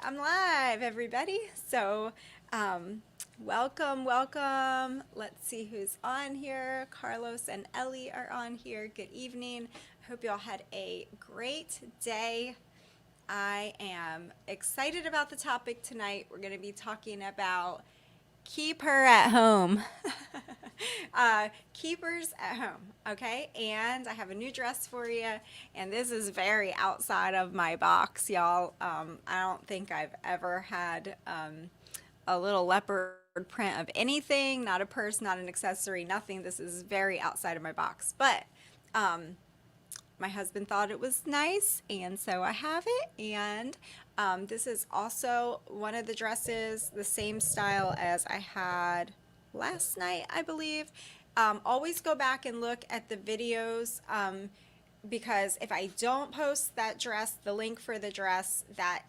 I'm live, everybody. So, welcome. Let's see who's on here. Carlos and Ellie are on here. Good evening. I hope you all had a great day. I am excited about the topic tonight. We're going to be talking about keep her at home. Keepers at home, okay? And I have a new dress for you, and this is very outside of my box, y'all. I don't think I've ever had a little leopard print of anything, not a purse, not an accessory, nothing. This is very outside of my box, but my husband thought it was nice, and so I have it. And this is also one of the dresses, the same style as I had last night, I believe. Always go back and look at the videos, because if I don't post that dress, the link for the dress that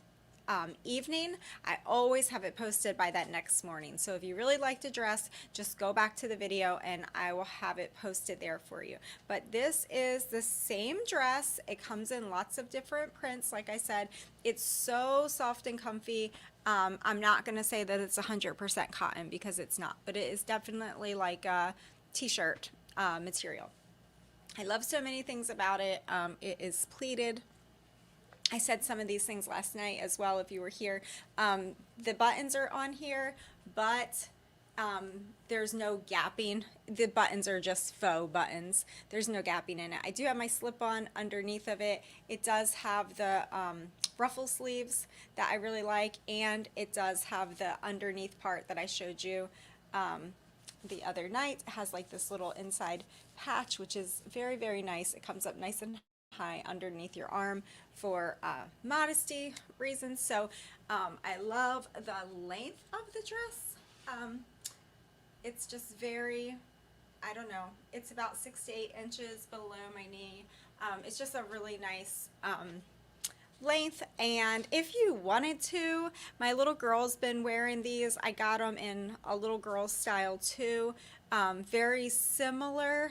evening, I always have it posted by that next morning. So if you really like to dress, just go back to the video and I will have it posted there for you. But this is the same dress. It comes in lots of different prints. Like I said, it's so soft and comfy. I'm not going to say that it's 100% cotton because it's not, but it is definitely like a t-shirt material. I love so many things about it. It is pleated. I said some of these things last night as well if you were here. The buttons are on here, but there's no gapping. The buttons are just faux buttons. There's no gapping in it. I do have my slip-on underneath of it. It does have the ruffle sleeves that I really like, and it does have the underneath part that I showed you the other night. It has like this little inside patch, which is very, very nice. It comes up nice and high underneath your arm for modesty reasons. So I love the length of the dress. It's just very, I don't know, it's about 6 to 8 inches below my knee. It's just a really nice length, and if you wanted to, my little girl's been wearing these. I got them in a little girl style too, very similar.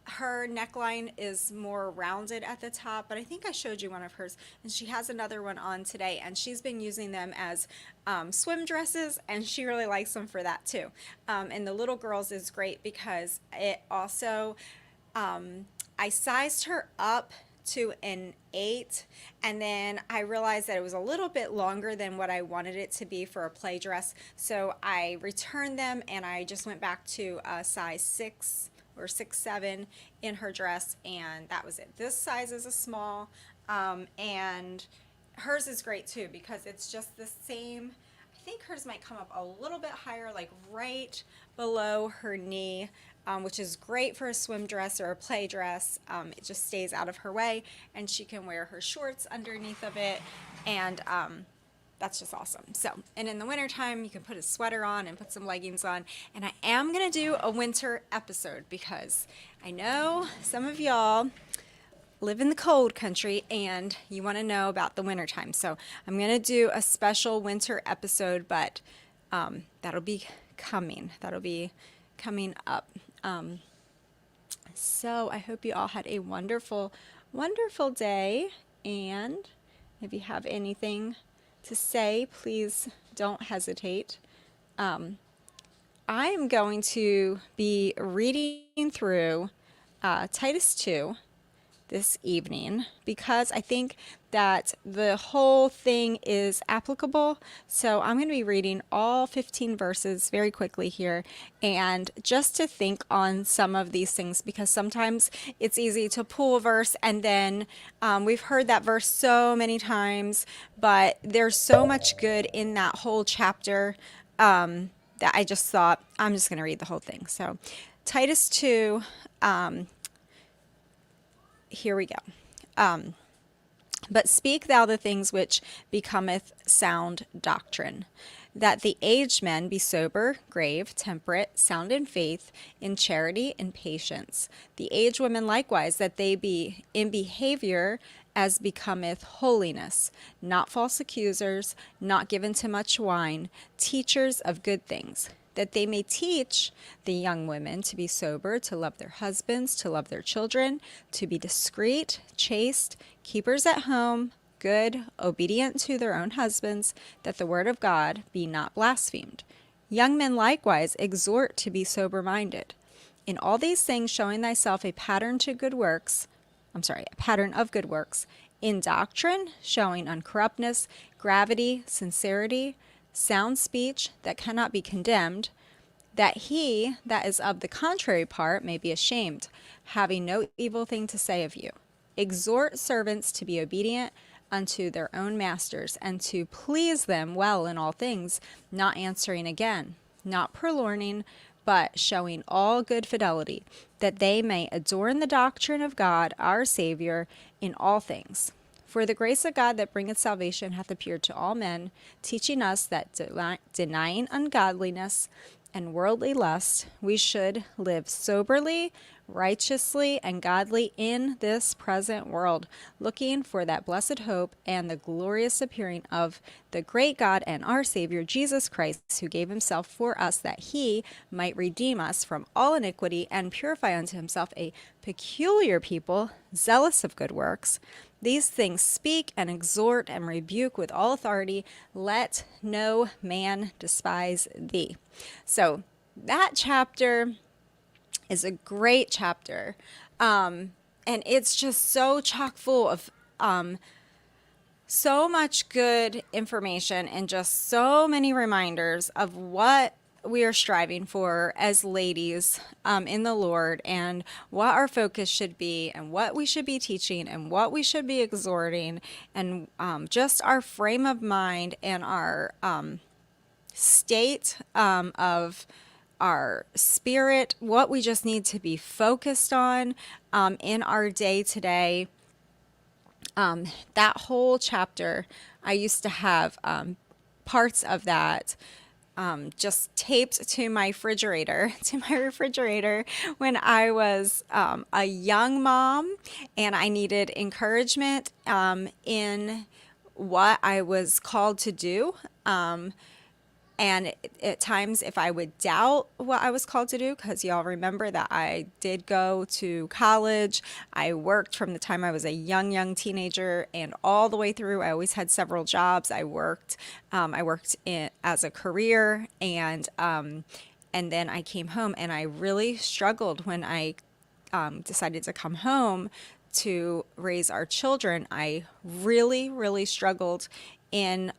Her neckline is more rounded at the top, but I think I showed you one of hers, and she has another one on today, and she's been using them as swim dresses, and she really likes them for that too. And the little girl's is great because it also, I sized her up to an 8, and then I realized that it was a little bit longer than what I wanted it to be for a play dress, so I returned them and I just went back to a size 6 or 6'7" in her dress, and that was it. This size is a small, and hers is great too because it's just the same. I think hers might come up a little bit higher, like right below her knee, which is great for a swim dress or a play dress. It just stays out of her way, and she can wear her shorts underneath of it, and that's just awesome. So, and in the wintertime, you can put a sweater on and put some leggings on. And I am going to do a winter episode because I know some of y'all live in the cold country and you want to know about the wintertime. So I'm going to do a special winter episode, but that'll be coming. That'll be coming up. So I hope you all had a wonderful, wonderful day. And if you have anything to say, please don't hesitate. I am going to be reading through Titus 2 this evening because I think that the whole thing is applicable. So I'm going to be reading all 15 verses very quickly here, and just to think on some of these things, because sometimes it's easy to pull a verse and then we've heard that verse so many times, but there's so much good in that whole chapter that I just thought I'm just going to read the whole thing. So Titus 2, here we go. But speak thou the things which becometh sound doctrine, that the aged men be sober, grave, temperate, sound in faith, in charity, and patience. The aged women likewise, that they be in behavior as becometh holiness, not false accusers, not given to much wine, teachers of good things, that they may teach the young women to be sober, to love their husbands, to love their children, to be discreet, chaste, keepers at home, good, obedient to their own husbands, that the word of God be not blasphemed. Young men likewise exhort to be sober-minded. In all these things showing thyself a pattern to good works, a pattern of good works, in doctrine showing uncorruptness, gravity, sincerity, sound speech that cannot be condemned, that he that is of the contrary part may be ashamed, having no evil thing to say of you. Exhort servants to be obedient unto their own masters, and to please them well in all things, not answering again, not purloining, but showing all good fidelity, that they may adorn the doctrine of God our Savior in all things. For the grace of God that bringeth salvation hath appeared to all men, teaching us that denying ungodliness and worldly lust, we should live soberly, righteously, and godly in this present world, looking for that blessed hope and the glorious appearing of the great God and our Savior Jesus Christ, who gave himself for us that he might redeem us from all iniquity and purify unto himself a peculiar people, zealous of good works. These things speak and exhort and rebuke with all authority. Let no man despise thee. So that chapter is a great chapter. And it's just so chock full of so much good information and just so many reminders of what we are striving for as ladies in the Lord, and what our focus should be, and what we should be teaching, and what we should be exhorting, and just our frame of mind and our state of our spirit, what we just need to be focused on in our day to day. That whole chapter, I used to have parts of that just taped to my refrigerator, when I was a young mom, and I needed encouragement in what I was called to do. And at times, if I would doubt what I was called to do, because y'all remember that I did go to college, I worked from the time I was a young teenager and all the way through. I always had several jobs. I worked as a career, and then I came home, and I really struggled when I decided to come home to raise our children. I really struggled in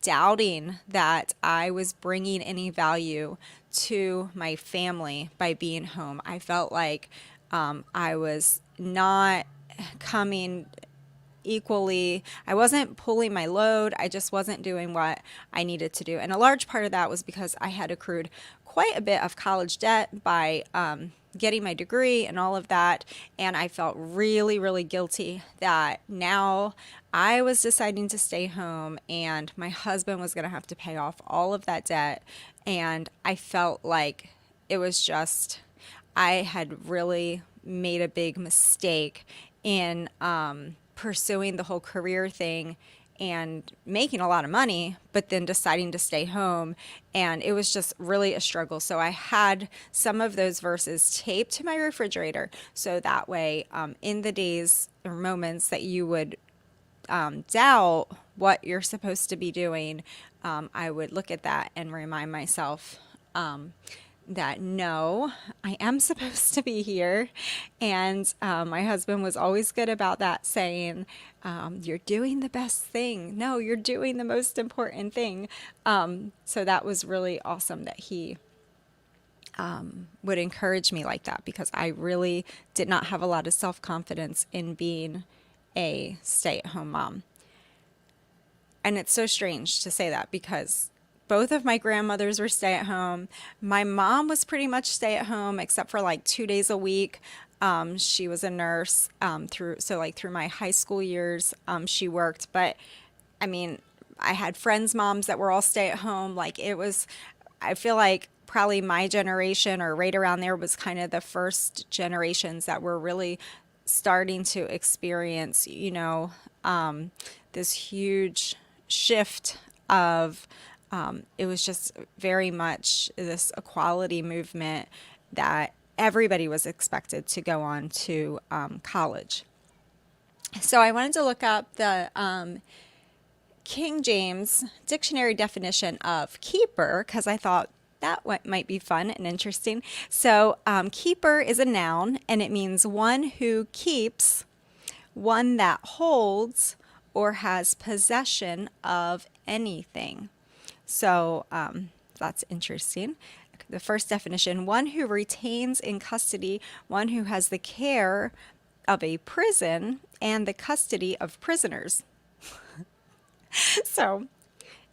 doubting that I was bringing any value to my family by being home. I felt like I was not coming equally. I wasn't pulling my load. I just wasn't doing what I needed to do. And a large part of that was because I had accrued quite a bit of college debt by getting my degree and all of that. And I felt really guilty that now I was deciding to stay home and my husband was going to have to pay off all of that debt. And I felt like it was just, I had really made a big mistake in pursuing the whole career thing and making a lot of money, but then deciding to stay home. And it was just really a struggle. So I had some of those verses taped to my refrigerator. So that way, in the days or moments that you would doubt what you're supposed to be doing, I would look at that and remind myself that no, I am supposed to be here. And my husband was always good about that, saying, you're doing the best thing. No, you're doing the most important thing. So that was really awesome that he would encourage me like that, because I really did not have a lot of self-confidence in being a stay-at-home mom. And it's so strange to say that, because both of my grandmothers were stay-at-home. My mom was pretty much stay-at-home, except for like 2 days a week. She was a nurse through my high school years. She worked, but I mean, I had friends' moms that were all stay-at-home. Like, it was, I feel like probably my generation or right around there was kind of the first generations that were really starting to experience, this huge shift of it was just very much this equality movement that everybody was expected to go on to college. So I wanted to look up the King James dictionary definition of keeper because I thought that might be fun and interesting. So, keeper is a noun and it means one who keeps, one that holds, or has possession of anything. So, that's interesting. The first definition, one who retains in custody, one who has the care of a prison and the custody of prisoners. So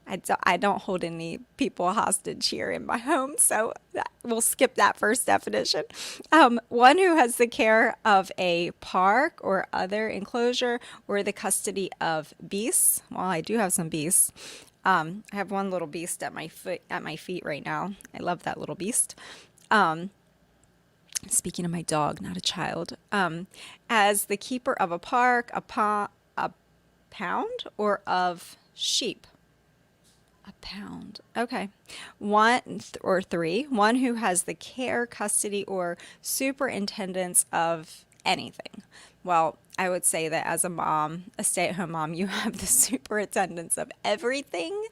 I don't hold any people hostage here in my home, so we'll skip that first definition. One who has the care of a park or other enclosure or the custody of beasts. Well, I do have some beasts. I have one little beast at my feet right now. I love that little beast. Speaking of my dog, not a child. As the keeper of a park, a pound, or of sheep. A pound. Okay. Or three, one who has the care, custody, or superintendence of anything. Well, I would say that as a mom, a stay-at-home mom, you have the superintendence of everything.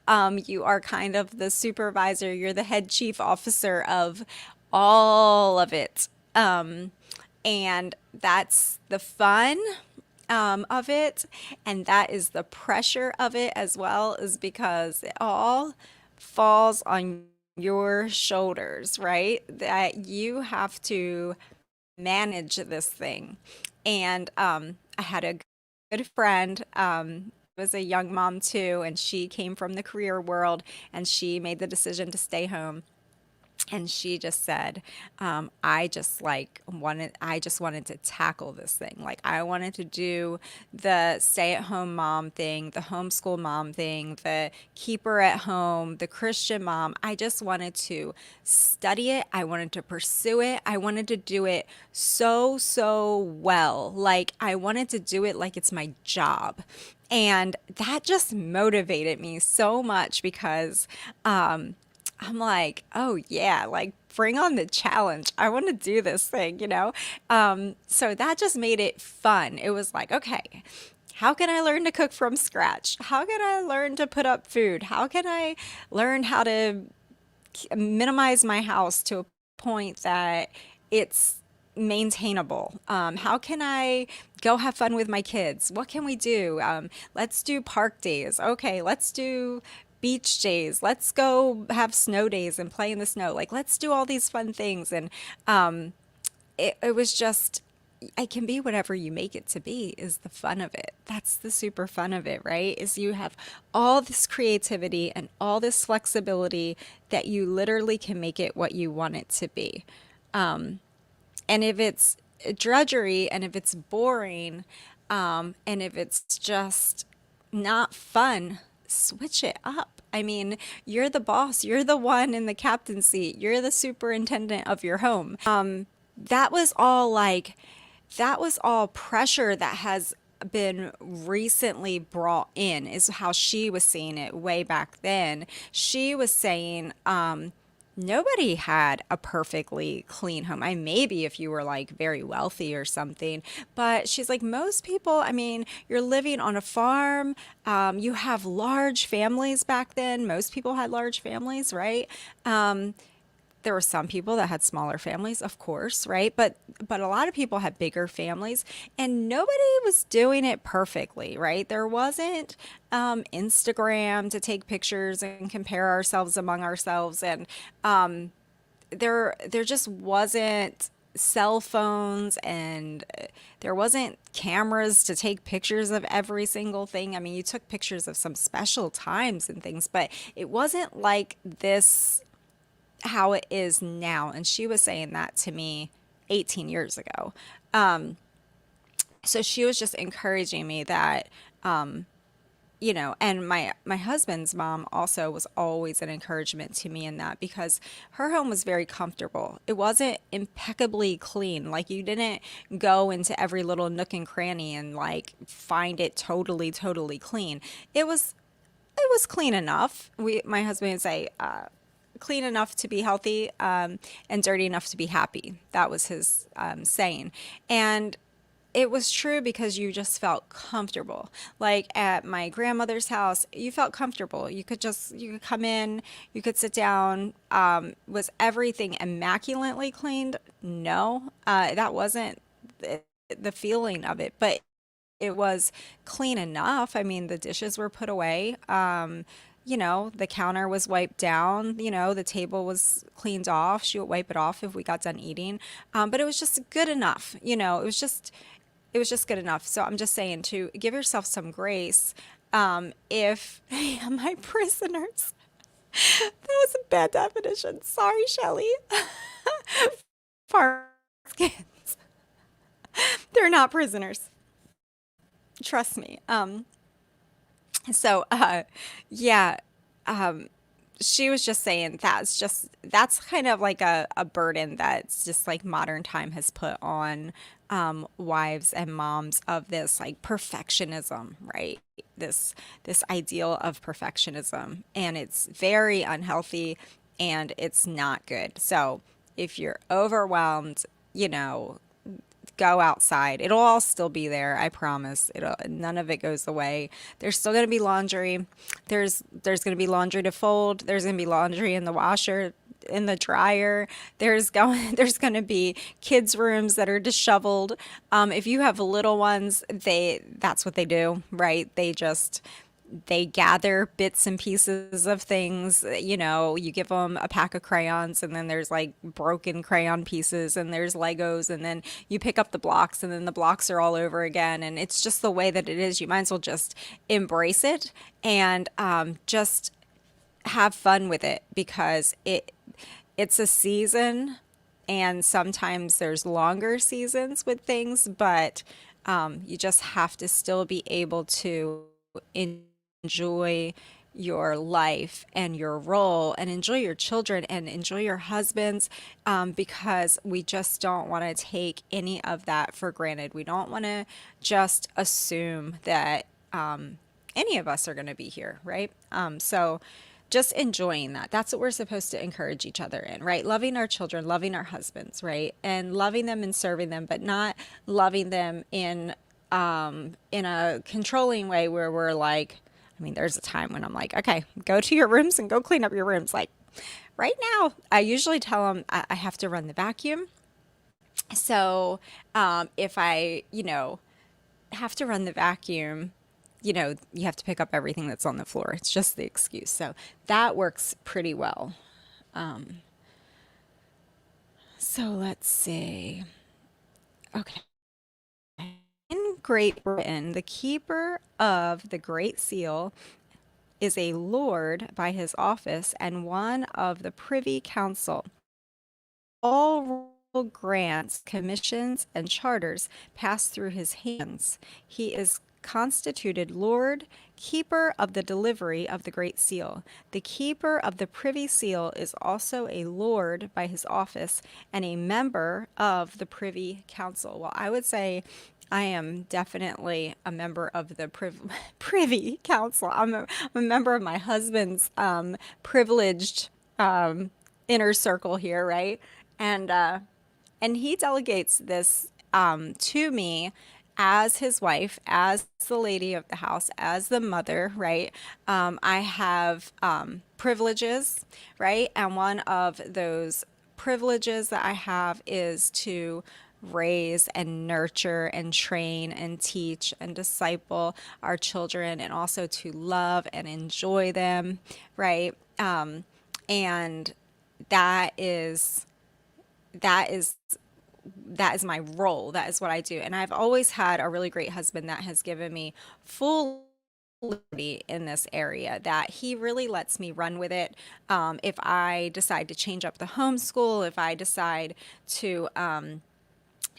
You are kind of the supervisor. You're the head chief officer of all of it. And that's the fun of it, and that is the pressure of it as well, is because it all falls on your shoulders, right? That you have to manage this thing. And I had a good friend, was a young mom too, and she came from the career world, and she made the decision to stay home. And she just said, I just wanted to tackle this thing. Like I wanted to do the stay-at-home mom thing, the homeschool mom thing, the keeper at home, the Christian mom. I just wanted to study it. I wanted to pursue it. I wanted to do it so well. Like I wanted to do it like it's my job. And that just motivated me so much because, I'm like, oh yeah, like bring on the challenge. I want to do this thing, you know? So that just made it fun. It was like, okay, how can I learn to cook from scratch? How can I learn to put up food? How can I learn how to minimize my house to a point that it's maintainable? How can I go have fun with my kids? What can we do? Let's do park days. Okay, let's do beach days. Let's go have snow days and play in the snow. Like, let's do all these fun things. And it was just, I can be whatever you make it to be is the fun of it. That's the super fun of it, right? Is you have all this creativity and all this flexibility that you literally can make it what you want it to be. And if it's drudgery and if it's boring, and if it's just not fun, switch it up. I mean, you're the boss, you're the one in the captain seat, you're the superintendent of your home. That was all like, that was all pressure that has been recently brought in, is how she was seeing it way back then. She was saying, nobody had a perfectly clean home. Maybe if you were like very wealthy or something, but she's like, most people, I mean, you're living on a farm. You have large families back then. Most people had large families, right? There were some people that had smaller families, of course, right? But a lot of people had bigger families, and nobody was doing it perfectly, right? There wasn't Instagram to take pictures and compare ourselves among ourselves, and there just wasn't cell phones, and there wasn't cameras to take pictures of every single thing. I mean, you took pictures of some special times and things, but it wasn't like this how it is now. And she was saying that to me 18 years ago. So she was just encouraging me that, and my husband's mom also was always an encouragement to me in that, because her home was very comfortable. It wasn't impeccably clean. Like you didn't go into every little nook and cranny and like find it totally clean. It was clean enough. My husband would say, clean enough to be healthy, and dirty enough to be happy. That was his saying. And it was true because you just felt comfortable. Like at my grandmother's house, you felt comfortable. You could come in, you could sit down. Was everything immaculately cleaned? No, that wasn't the, the feeling of it, but it was clean enough. I mean, the dishes were put away. The counter was wiped down. The table was cleaned off. She would wipe it off if we got done eating. But it was just good enough. It was just good enough. So I'm just saying to give yourself some grace. If my prisoners, that was a bad definition. Sorry, Shelly. Farm kids, they're not prisoners. Trust me. So yeah, um, she was just saying that's kind of like a burden that's just like modern time has put on wives and moms of this like perfectionism, right? This ideal of perfectionism, and it's very unhealthy and it's not good. So if you're overwhelmed, you know, go outside. It'll all still be there, I promise. None of it goes away. There's still going to be laundry. There's going to be laundry to fold. There's going to be laundry in the washer, in the dryer. There's going to be kids' rooms that are disheveled. If you have little ones, that's what they do, right? They gather bits and pieces of things. You give them a pack of crayons, and then there's like broken crayon pieces, and there's Legos, and then you pick up the blocks, and then the blocks are all over again. And it's just the way that it is. You might as well just embrace it and just have fun with it, because it's a season, and sometimes there's longer seasons with things, but you just have to still be able to enjoy your life and your role, and enjoy your children and enjoy your husbands, because we just don't want to take any of that for granted. We don't want to just assume that any of us are going to be here, right? So just enjoying that. That's what we're supposed to encourage each other in, right? Loving our children, loving our husbands, right? And loving them and serving them, but not loving them in a controlling way where we're like, I mean, there's a time when I'm like, okay, go to your rooms and go clean up your rooms. Like right now, I usually tell them I have to run the vacuum. So if I, have to run the vacuum, you have to pick up everything that's on the floor. It's just the excuse. So that works pretty well. So let's see. Okay. In Great Britain, the keeper of the Great Seal is a lord by his office and one of the Privy Council. All royal grants, commissions, and charters pass through his hands. He is constituted Lord Keeper of the Delivery of the Great Seal. The Keeper of the Privy Seal is also a Lord by his office and a member of the Privy Council. Well, I would say I am definitely a member of the Privy Council. I'm a member of my husband's privileged inner circle here, right? And and he delegates this to me as his wife, as the lady of the house, as the mother, right? I have privileges, right? And one of those privileges that I have is to raise and nurture and train and teach and disciple our children, and also to love and enjoy them, right? And that is that is that is my role. That is what I do. And I've always had a really great husband that has given me full liberty in this area, that he really lets me run with it. If I decide to change up the homeschool, if I decide to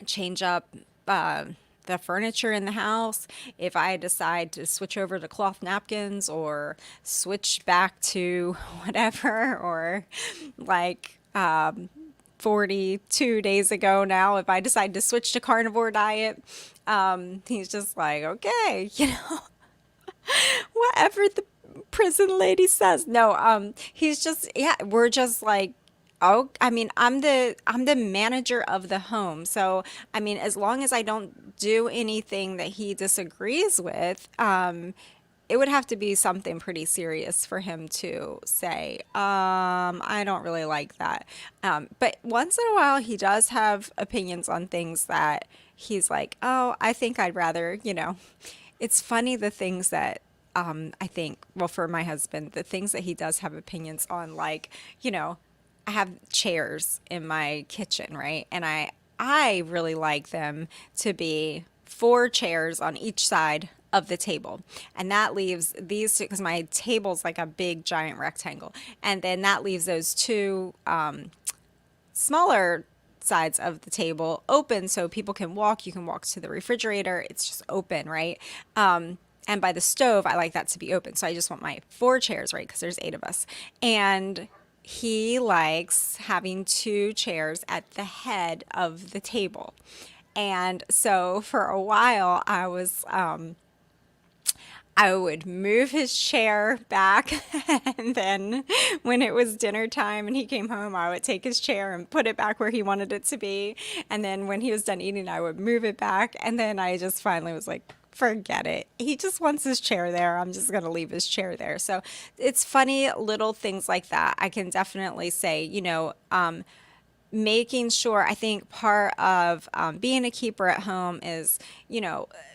change up the furniture in the house, if I decide to switch over to cloth napkins or switch back to whatever, or like 42 days ago now, if I decide to switch to carnivore diet, he's just like, okay, whatever the prison lady says. No, he's just, yeah, we're just like, Oh, I mean, I'm the manager of the home. So, I mean, as long as I don't do anything that he disagrees with, it would have to be something pretty serious for him to say, I don't really like that. But once in a while, he does have opinions on things that he's like, oh, I think I'd rather, it's funny the things that I think, well, for my husband, the things that he does have opinions on, like, I have chairs in my kitchen, right? And I really like them to be four chairs on each side of the table. And that leaves these two, because my table's like a big giant rectangle. And then that leaves those two smaller sides of the table open so people can walk. You can walk to the refrigerator. It's just open, right? And by the stove, I like that to be open. So I just want my four chairs, right? Because there's 8 of us. And he likes having 2 chairs at the head of the table. And so for a while, I would move his chair back, and then when it was dinner time and he came home, I would take his chair and put it back where he wanted it to be. And then when he was done eating, I would move it back. And then I just finally was like, forget it. He just wants his chair there. I'm just going to leave his chair there. So it's funny little things like that. I can definitely say, making sure, I think part of being a keeper at home is,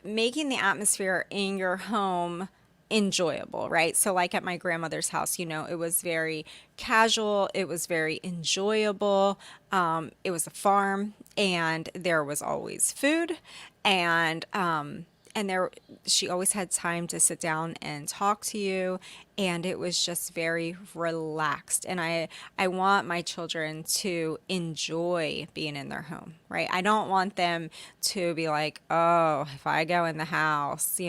making the atmosphere in your home enjoyable, right? So like at my grandmother's house, it was very casual, it was very enjoyable. It was a farm and there was always food, and there she always had time to sit down and talk to you, and it was just very relaxed. And I want my children to enjoy being in their home, right? I don't want them to be like, oh, if I go in the house,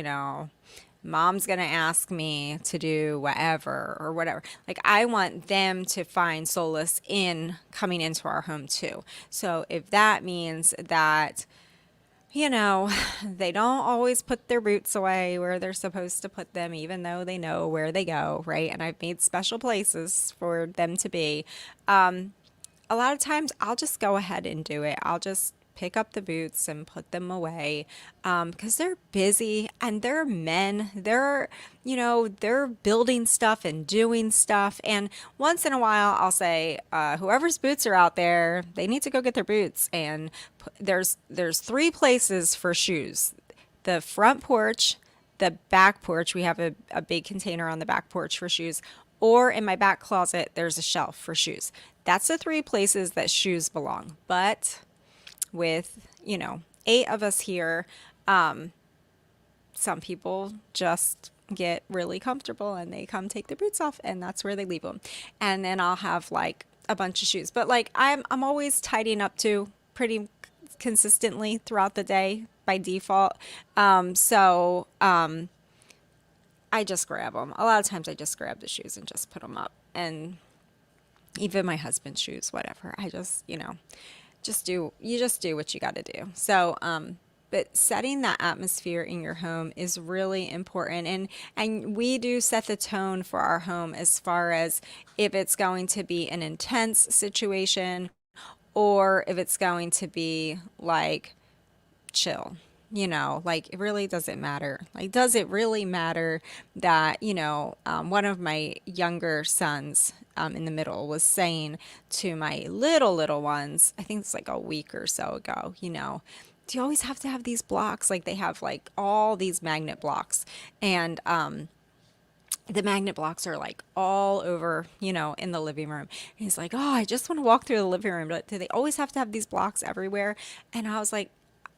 mom's gonna ask me to do whatever or whatever. Like, I want them to find solace in coming into our home too. So if that means that, they don't always put their boots away where they're supposed to put them, even though they know where they go, right? And I've made special places for them to be. A lot of times I'll just go ahead and do it. I'll just pick up the boots and put them away, because they're busy and they're men. They're building stuff and doing stuff. And once in a while, I'll say, whoever's boots are out there, they need to go get their boots. And there's 3 places for shoes: the front porch, the back porch. We have a big container on the back porch for shoes. Or in my back closet, there's a shelf for shoes. That's the 3 places that shoes belong. But with 8 of us here, some people just get really comfortable and they come take their boots off, and that's where they leave them. And then I'll have like a bunch of shoes, but like I'm always tidying up too, pretty consistently throughout the day by default. I just grab them. A lot of times I just grab the shoes and just put them up, and even my husband's shoes, whatever. I just you just do what you got to do. So, but setting that atmosphere in your home is really important. And we do set the tone for our home as far as if it's going to be an intense situation or if it's going to be like chill. Like, it really doesn't matter. Like, does it really matter that, one of my younger sons in the middle was saying to my little ones, I think it's like a week or so ago, do you always have to have these blocks? Like, they have like all these magnet blocks, and the magnet blocks are like all over, in the living room. And he's like, oh, I just want to walk through the living room, but do they always have to have these blocks everywhere? And I was like,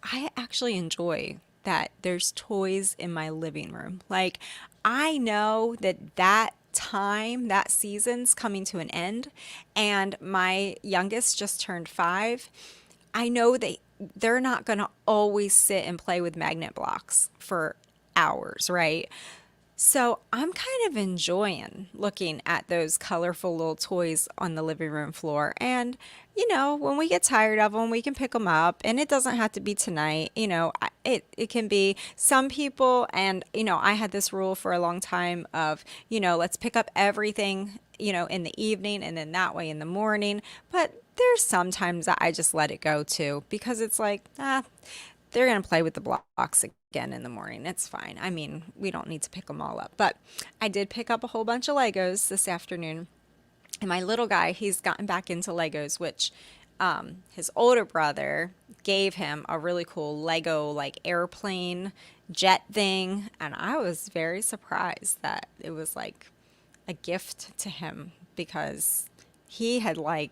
I actually enjoy that there's toys in my living room. Like, I know that time, that season's coming to an end, and my youngest just turned 5. I know they're not going to always sit and play with magnet blocks for hours, right? So I'm kind of enjoying looking at those colorful little toys on the living room floor. And, when we get tired of them, we can pick them up, and it doesn't have to be tonight. It can be some people. And, I had this rule for a long time of, let's pick up everything, in the evening, and then that way in the morning. But there's sometimes that I just let it go too, because it's like, they're going to play with the blocks again in the morning. It's fine. I mean, we don't need to pick them all up. But I did pick up a whole bunch of Legos this afternoon. And my little guy, he's gotten back into Legos, which his older brother gave him a really cool Lego like airplane jet thing. And I was very surprised that it was like a gift to him, because he had like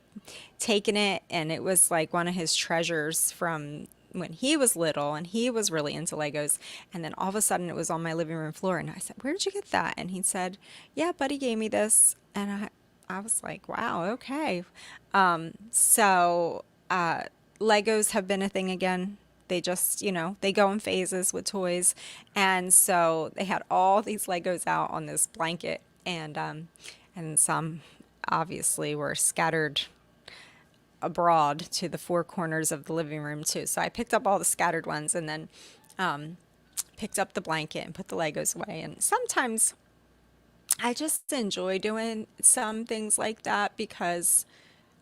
taken it and it was like one of his treasures from when he was little, and he was really into Legos. And then all of a sudden it was on my living room floor, and I said, "Where did you get that?" And he said, "Yeah, buddy gave me this." And I was like, "Wow, okay." So Legos have been a thing again. They just, they go in phases with toys. And so they had all these Legos out on this blanket, and some obviously were scattered abroad to the four corners of the living room too. So I picked up all the scattered ones, and then picked up the blanket and put the Legos away. And sometimes I just enjoy doing some things like that, because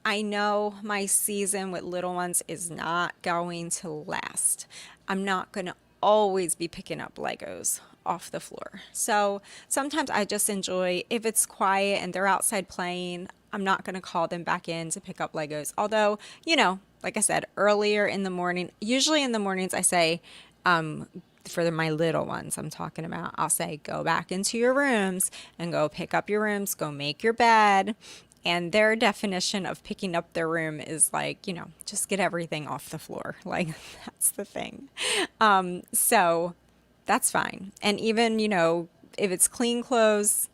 I know my season with little ones is not going to last. I'm not going to always be picking up Legos off the floor. So sometimes I just enjoy, if it's quiet and they're outside playing, I'm not going to call them back in to pick up Legos. Although, like I said, earlier in the morning, usually in the mornings, I say, for my little ones I'm talking about, I'll say, go back into your rooms and go pick up your rooms, go make your bed. And their definition of picking up their room is like, just get everything off the floor. Like, that's the thing. So that's fine. And even, if it's clean clothes,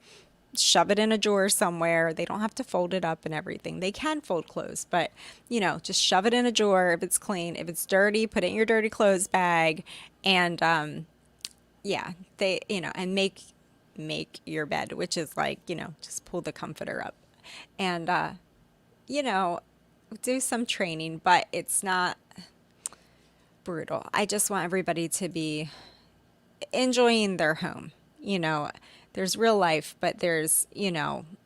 shove it in a drawer somewhere. They don't have to fold it up and everything. They can fold clothes, but just shove it in a drawer if it's clean. If it's dirty, put it in your dirty clothes bag. And yeah, and make your bed, which is like, just pull the comforter up and you know, do some training, but it's not brutal. I just want everybody to be enjoying their home. There's real life, but there's,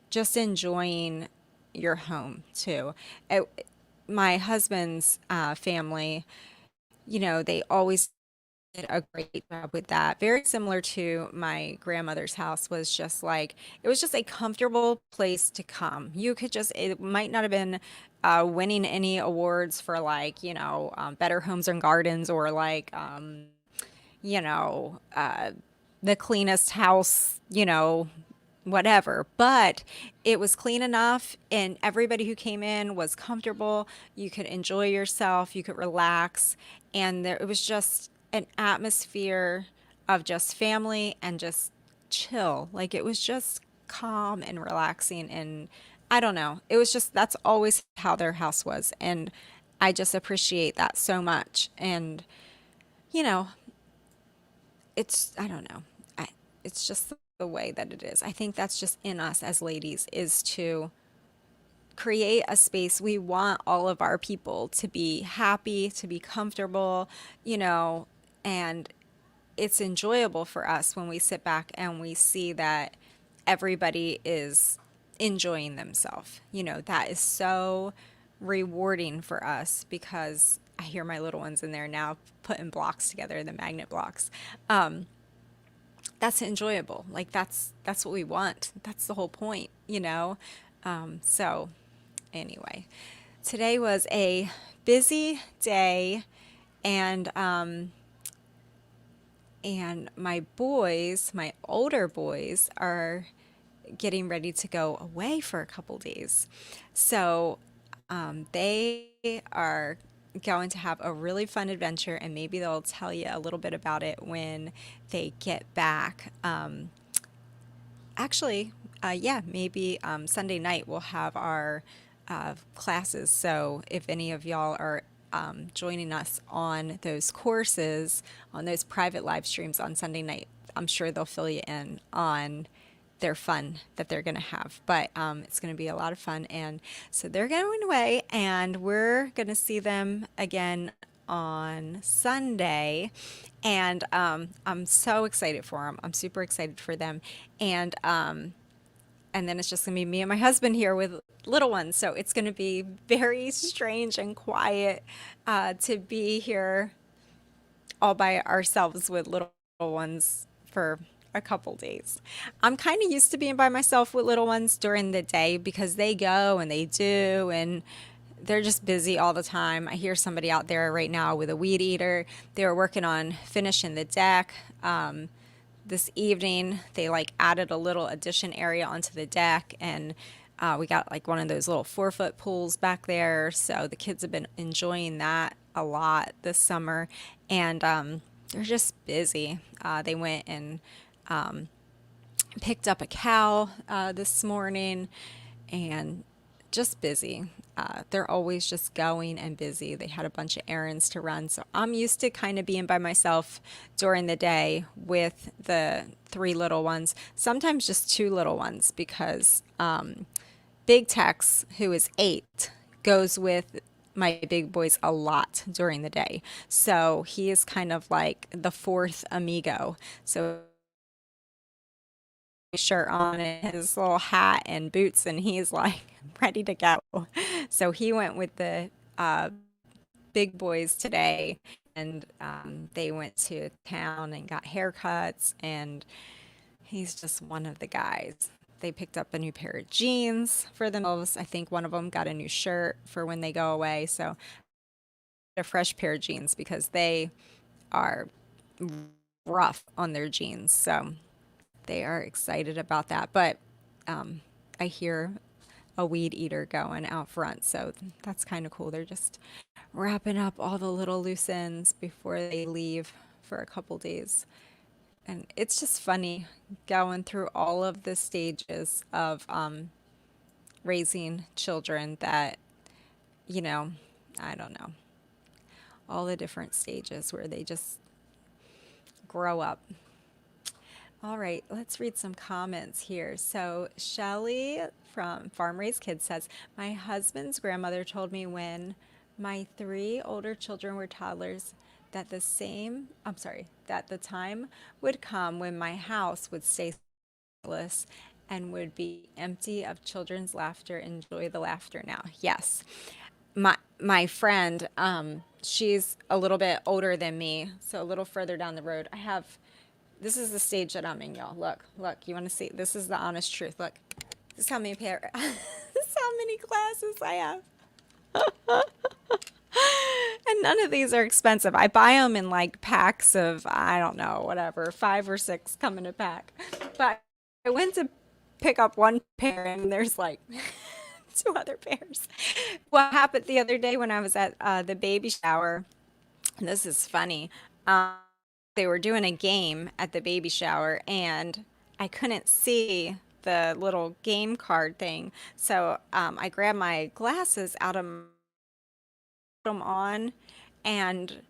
just enjoying your home too. My husband's family, they always did a great job with that. Very similar to my grandmother's house, was just like, it was just a comfortable place to come. You could just, it might not have been winning any awards for like, Better Homes and Gardens, or like, you know, uh, the cleanest house, whatever. But it was clean enough, and everybody who came in was comfortable. You could enjoy yourself, you could relax, and it was just an atmosphere of just family and just chill. Like, it was just calm and relaxing. And I don't know, it was just, that's always how their house was. And I just appreciate that so much. And, you know, I don't know. It's just the way that it is. I think that's just in us as ladies, is to create a space. We want all of our people to be happy, to be comfortable, and it's enjoyable for us when we sit back and we see that everybody is enjoying themselves. That is so rewarding for us, because I hear my little ones in there now putting blocks together, the magnet blocks. That's enjoyable. Like, that's what we want. That's the whole point. So anyway, today was a busy day, and my boys, my older boys, are getting ready to go away for a couple days. So they are going to have a really fun adventure, and maybe they'll tell you a little bit about it when they get back. Actually, yeah, maybe Sunday night we'll have our classes. So if any of y'all are joining us on those courses, on those private live streams on Sunday night, I'm sure they'll fill you in on their fun that they're going to have. But it's going to be a lot of fun. And so they're going away, and we're going to see them again on Sunday. And I'm so excited for them. I'm super excited for them. And And then it's just gonna be me and my husband here with little ones. So it's gonna be very strange and quiet to be here all by ourselves with little ones for a couple days. I'm kind of used to being by myself with little ones during the day because they go and they do, and they're just busy all the time. I hear somebody out there right now with a weed eater. They were working on finishing the deck. This evening, they like added a little addition area onto the deck, and we got like one of those little 4-foot pools back there. So the kids have been enjoying that a lot this summer, and they're just busy. They went and picked up a cow this morning, and just busy. They're always just going and busy. They had a bunch of errands to run. So I'm used to kind of being by myself during the day with the 3 little ones, sometimes just 2 little ones, because Big Tex, who is 8, goes with my big boys a lot during the day. So he is kind of like the 4th amigo. So shirt on and his little hat and boots, and he's like ready to go. So he went with the big boys today, and they went to town and got haircuts, and he's just one of the guys. They picked up a new pair of jeans for themselves. I think one of them got a new shirt for when they go away. So a fresh pair of jeans because they are rough on their jeans. So they are excited about that. But I hear a weed eater going out front. So that's kind of cool. They're just wrapping up all the little loose ends before they leave for a couple days. And it's just funny going through all of the stages of raising children that, you know, I don't know, all the different stages where they just grow up. All right, let's read some comments here. So Shelly from Farm Raised Kids says, my husband's grandmother told me when my 3 older children were toddlers that that the time would come when my house would stay silent and would be empty of children's laughter. Enjoy the laughter now. Yes. My friend, she's a little bit older than me, so a little further down the road. This is the stage that I'm in, y'all. Look, you want to see? This is the honest truth. Look, this is how many this is how many glasses I have. And none of these are expensive. I buy them in like packs of, I don't know, whatever, 5 or 6 come in a pack. But I went to pick up one pair and there's like 2 other pairs. What happened the other day when I was at the baby shower, and this is funny. They were doing a game at the baby shower and I couldn't see the little game card thing. So I grabbed my glasses out of them on, and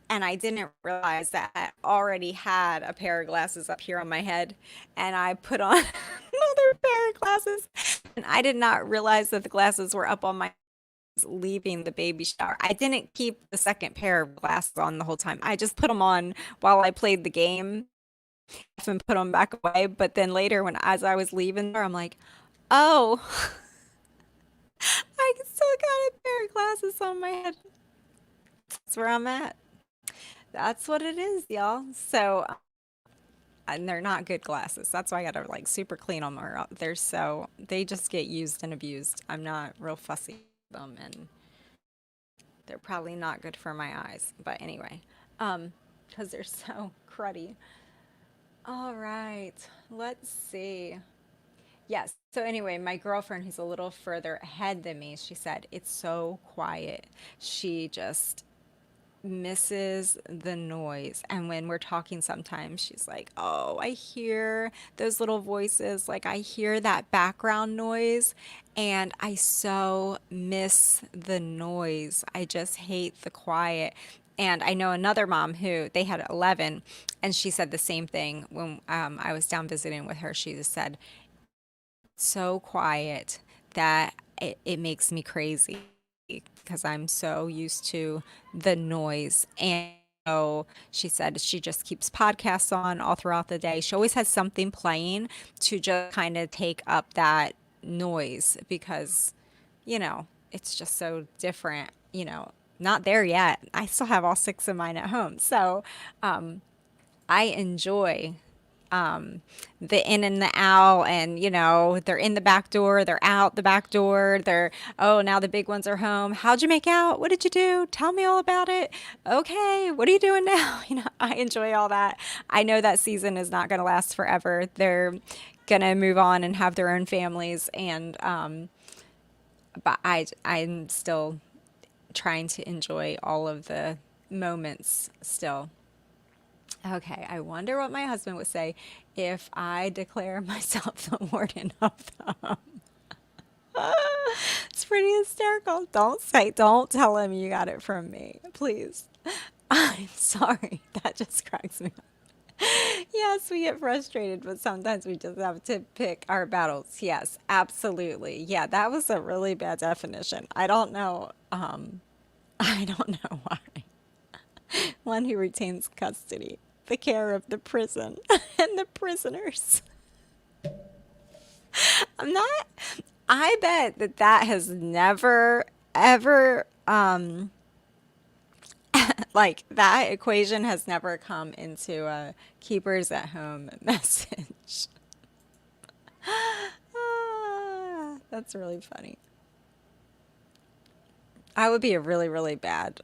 I didn't realize that I already had a pair of glasses up here on my head, and I put on another pair of glasses, and I did not realize that the glasses were up on my leaving the baby shower. I didn't keep the second pair of glasses on the whole time. I just put them on while I played the game and put them back away. But then later, as I was leaving there, I'm like, oh, I still got a pair of glasses on my head. That's where I'm at. That's what it is, y'all. So, and they're not good glasses. That's why I gotta like super clean them, or they just get used and abused. I'm not real fussy with them, and they're probably not good for my eyes. But anyway, because they're so cruddy. All right, let's see. Yes. So anyway, my girlfriend who's a little further ahead than me, she said it's so quiet. She just misses the noise. And when we're talking sometimes, she's like, "Oh, I hear those little voices. Like I hear that background noise, and I so miss the noise. I just hate the quiet." And I know another mom who they had 11, and she said the same thing when I was down visiting with her. She just said, so quiet that it makes me crazy because I'm so used to the noise. And she said she just keeps podcasts on all throughout the day. She always has something playing to just kind of take up that noise because, it's just so different, not there yet. I still have all six of mine at home. So I enjoy the in and the out, and they're in the back door, they're out the back door, they're, oh, now the big ones are home. How'd you make out? What did you do? Tell me all about it. Okay, what are you doing now? I enjoy all that. I know that season is not going to last forever. They're gonna move on and have their own families, and but I'm still trying to enjoy all of the moments still. Okay, I wonder what my husband would say if I declare myself the warden of the home. It's pretty hysterical. Don't tell him you got it from me, please. I'm sorry. That just cracks me up. Yes, we get frustrated, but sometimes we just have to pick our battles. Yes, absolutely. Yeah, that was a really bad definition. I don't know. I don't know why. One who retains custody, the care of the prison, and the prisoners. I'm not, I bet that has never, ever, like that equation has never come into a keepers at home message. That's really funny. I would be a really, really bad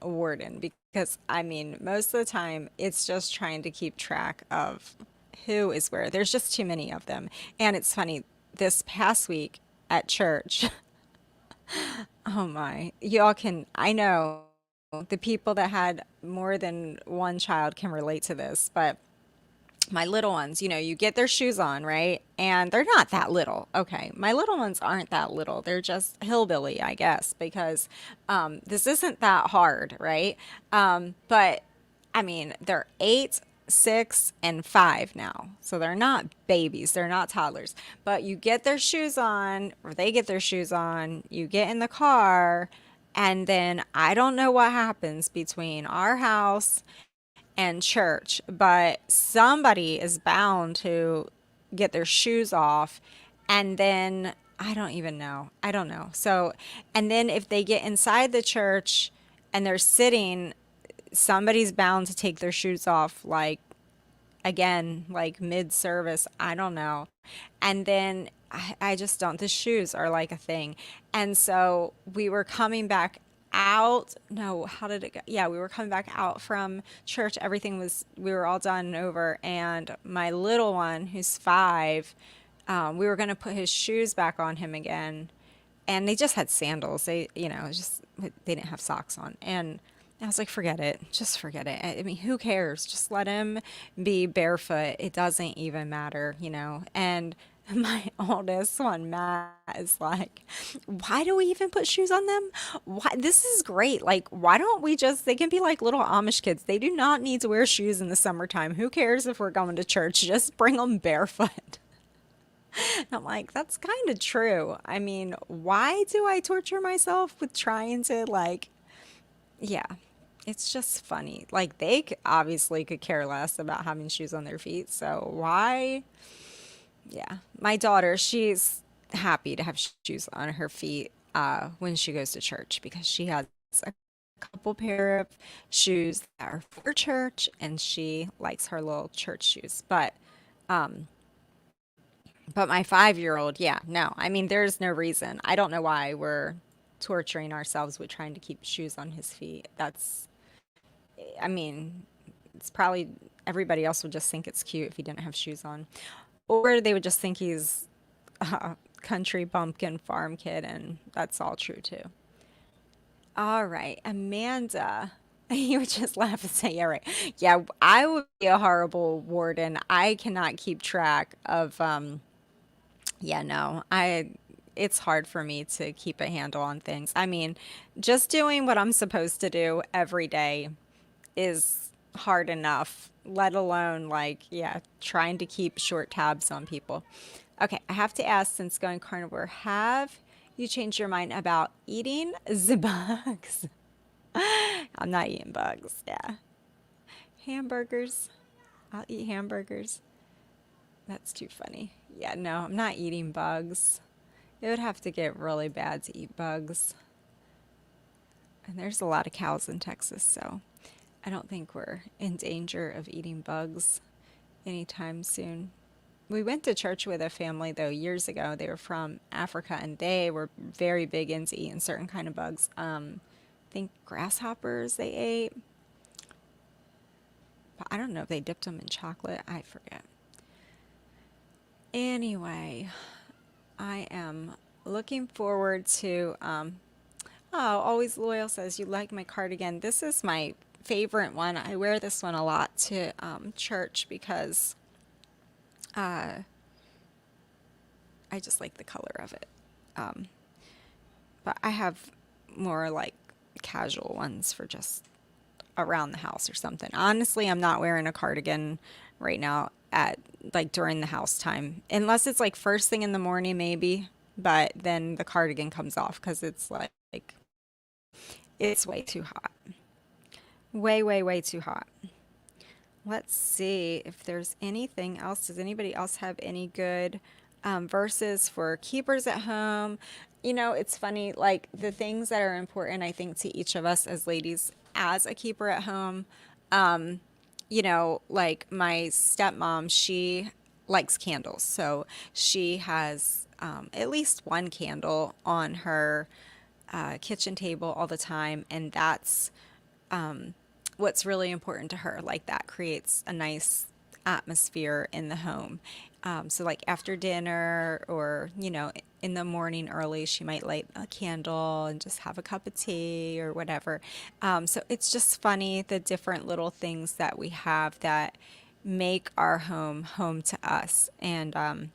warden because I mean, most of the time it's just trying to keep track of who is where. There's just too many of them. And it's funny, this past week at church, oh my, y'all can, I know the people that had more than one child can relate to this, but my little ones, you get their shoes on, right? And they're not that little. Okay. My little ones aren't that little. They're just hillbilly, I guess, because this isn't that hard, right? But I mean, they're 8, 6, and 5 now. So they're not babies. They're not toddlers. But you get their shoes on, or they get their shoes on, you get in the car, and then I don't know what happens between our house and church, but somebody is bound to get their shoes off. And then I don't even know. I don't know. So, and then if they get inside the church and they're sitting, somebody's bound to take their shoes off, like again, like mid service. I don't know. And then I just don't, the shoes are like a thing. And so we were coming back out. No, how did it go? Yeah, we were coming back out from church. We were all done and over. And my little one, who's 5, we were going to put his shoes back on him again. And they just had sandals. They didn't have socks on. And I was like, forget it. Just forget it. I mean, who cares? Just let him be barefoot. It doesn't even matter. And my oldest one, Matt, is like, why do we even put shoes on them? Why? This is great. Like, why don't we they can be like little Amish kids. They do not need to wear shoes in the summertime. Who cares if we're going to church? Just bring them barefoot. And I'm like, that's kind of true. I mean, why do I torture myself with trying to yeah, it's just funny. Like obviously could care less about having shoes on their feet. So why? Yeah, my daughter, she's happy to have shoes on her feet when she goes to church because she has a couple pair of shoes that are for church, and she likes her little church shoes. But my 5-year-old, yeah, no. I mean, there's no reason. I don't know why we're torturing ourselves with trying to keep shoes on his feet. I mean, it's probably everybody else would just think it's cute if he didn't have shoes on. Or they would just think he's a country bumpkin farm kid, and that's all true too. All right, Amanda. You would just laugh and say, yeah, right. Yeah, I would be a horrible warden. I cannot keep track of, yeah, no, it's hard for me to keep a handle on things. I mean, just doing what I'm supposed to do every day is hard enough, let alone yeah, trying to keep short tabs on people. Okay, I have to ask, since going carnivore, have you changed your mind about eating the bugs? I'm not eating bugs. Yeah. Hamburgers. I'll eat hamburgers. That's too funny. Yeah, no, I'm not eating bugs. It would have to get really bad to eat bugs. And there's a lot of cows in Texas, so I don't think we're in danger of eating bugs anytime soon. We went to church with a family though years ago. They were from Africa and they were very big into eating certain kind of bugs. I think grasshoppers they ate. But I don't know if they dipped them in chocolate. I forget. Anyway, I am looking forward to oh, Always Loyal says you like my cardigan. This is my favorite one. I wear this one a lot to church because I just like the color of it. Um, but I have more like casual ones for just around the house or something. Honestly, I'm not wearing a cardigan right now at like during the house time, unless it's like first thing in the morning, maybe. But then the cardigan comes off because it's like it's way too hot. Way, way, way too hot. Let's see if there's anything else. Does anybody else have any good verses for keepers at home? You know, it's funny, like the things that are important, I think, to each of us as ladies as a keeper at home. You know, like my stepmom, she likes candles. So she has at least one candle on her kitchen table all the time. And that's what's really important to her. Like that creates a nice atmosphere in the home. So like after dinner or, you know, in the morning early, she might light a candle and just have a cup of tea or whatever. So it's just funny the different little things that we have that make our home home to us. And